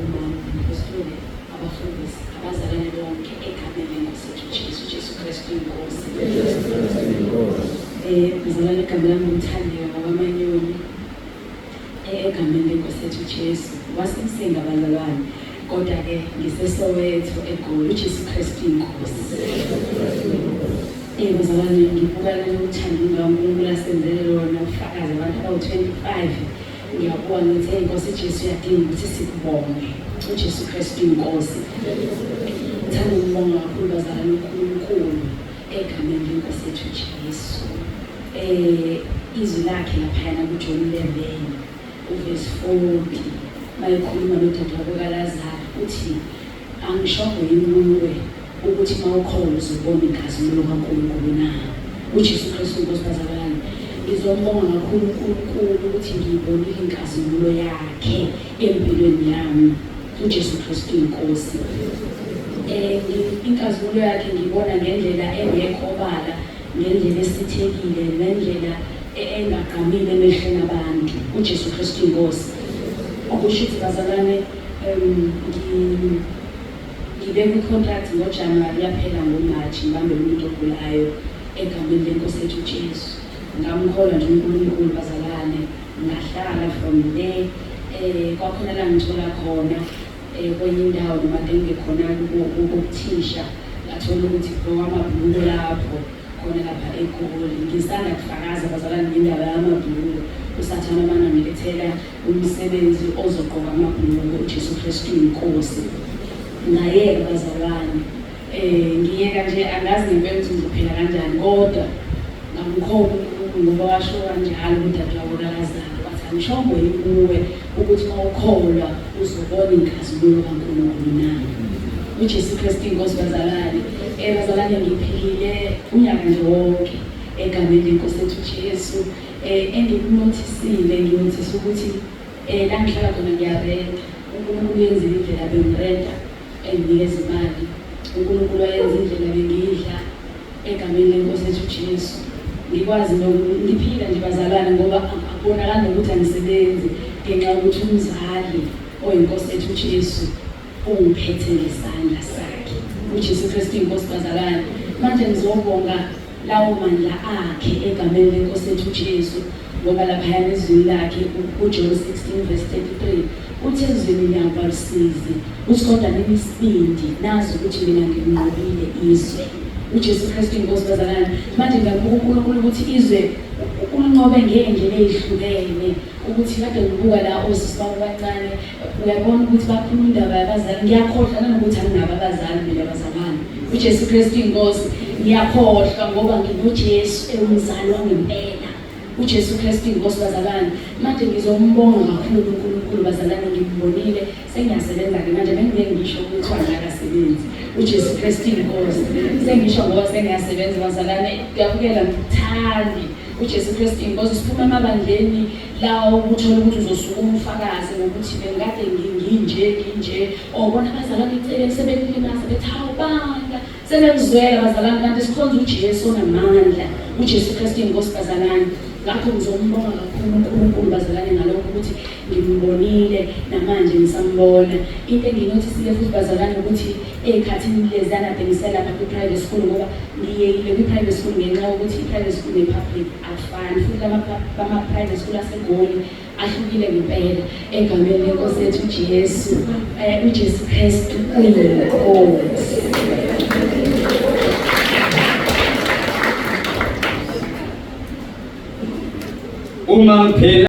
umama umphostoli abafundisi abazalwane bonke egameni lenkosi Jesu Kristu inkosi. Bazalwane igama lami ngithandeka ngokwamanyoni egameni lenkosi Jesu. Wasemsinga bazalwane, kodwa-ke ngiseSoweto eGoli, uJesu Kristu inkosi. Bazalwane ngibuka uthando lukaNkulunkulu asenzele lona ufakazi abantu abawu-25. Ngiyabuka ngithi inkosi Jesu yadinga ukuthi sikubonge uJesu Kristu inkosi. Ngithanda ukubonga kakhulu bazalwane uNkulunkulu egameni lenkosi yethu Jesu. Izwi lakhe laphayana kuJohn 11 uverse 40 mayekhuluma nodadewabo kaLazaro uthi angishongo yinuwe ukuthi mawukholwa uzobona inkazimulo kaNkulunkulu na. uJesu Kristu inkosi bazalwane, ngizombonga kakhulu uNkulunkulu ukuthi ngiyibonile inkazimulo yakhe empilweni yami. uJesu Kristu inkosi. Inkazimulo yakhe ngibona ngendlela engekho obala, ngendlela esithekile, ngendlela engagqamile emehlweni abantu. uJesu Kristu inkosi. Okusho ukuthi bazalwane ngibeka i-contract ngoJanuwari yaphela ngoMashi ngibambe umuntu ogulayo egameni lenkosi yethu Jesu. Ngamkholwa nje uNkulunkulu bazalwane, ngahlala from there. Kwakhona la ngithola khona kwenye indawo noma engekhona ukuthisha, ngathola ukuthi amabhuluko lapho khona lapha eGoli. Ngisanda kufakaza bazalwane ngendaba yamabhuluko. uSathane manangilethela umsebenzi ozogqoka amabhuluko. uJesu Kristu inkosi. Ngayeka bazalwane, ngiyeka nje angazi ngempela ukuthi ngizophila kanjani, kodwa ngamkhona uNkulunkulu ngoba washo kanjalo udadewabo kaLazaro wathi angishongo yikuwe ukuthi mawukholwa uzobona inkazimulo kaNkulunkulu na. uJesu Kristu inkosi bazalwane. Bazalwane ngiphilile unyaka nje wonke egameni lenkosi yethu Jesu. Engikunotisile nginothisa ukuthi la ngihlala khona ngiyarenta. uNkulunkulu yenza indlela bengirenta enginikeza imali. uNkulunkulu wayenza indlela bengidla egameni lenkosi yethu Jesu. Ngikwazi ngiphila nje bazalwane ngoba akubonakala ukuthi angisebenzi ngenxa yokuthi umzali oyinkosi yethu Jesu ungiphethe ngesandla sakhe. uJesu Kristu inkosi bazalwane. Manje ngizobonga lawo mandla akhe egameni lenkosi yethu Jesu ngoba laphayana ezwini lakhe uJohn 16 verse 33 uthi ezwini liyabalisizi uthi kodwa ninisibindi nazi ukuthi mina nginqobile izwe. uJesu Kristu inkosi bazalwane. Manje ngiyabuka uNkulunkulu ukuthi izwe ulinqobe ngey'ndlela ey'hlukene, ukuthi kade ngibuka la osisi babo bancane uyabona ukuthi bakhuluma indaba yabazali. Ngiyakhohlwa nanokuthi anginabo abazali mina bazalwane. uJesu Kristu inkosi. Ngiyakhohlwa ngoba nginuJesu ewumzali wangempela. uJesu Kristu inkosi bazalwane. Manje ngizombonga kakhulu uNkulunkulu bazalwane, ngimbonile sengiyasebenza-ke manje bengike ngisho ukuthi angakasebenzi. uJesu Kristu inkosi. Sengisho ngoba sengiyasebenza bazalwane. Kuyabukela ngikuthandi uJesu Kristu inkosi. Siphuma emabandleni lawo ukuthola ukuthi uzosuka umfakazi ngokuthi bengikade nginje obona abazalwane icele sebekulimaza bethi hawu bandla sebekuzwela bazalwane, kanti sikhonza uJesu onamandla. uJesu Kristu inkosi bazalwane. Ngakho ngizombonga kakhulu uNkulunkulu bazalwane ngalokho ukuthi ngimbonile namanje ngisambona. Into enginotisile futhi bazalwane ukuthi ey'khathini leziyana bengiselapha kwi-private school ngoba ngiyekile kwi-private school ngenxa yokuthi i-private school ne-public afani, futhi bama-private school aseGoli ahlukile ngempela. Egameni lenkosi yethu Jesu, uJesu Kristu uyinkosi. Uma phela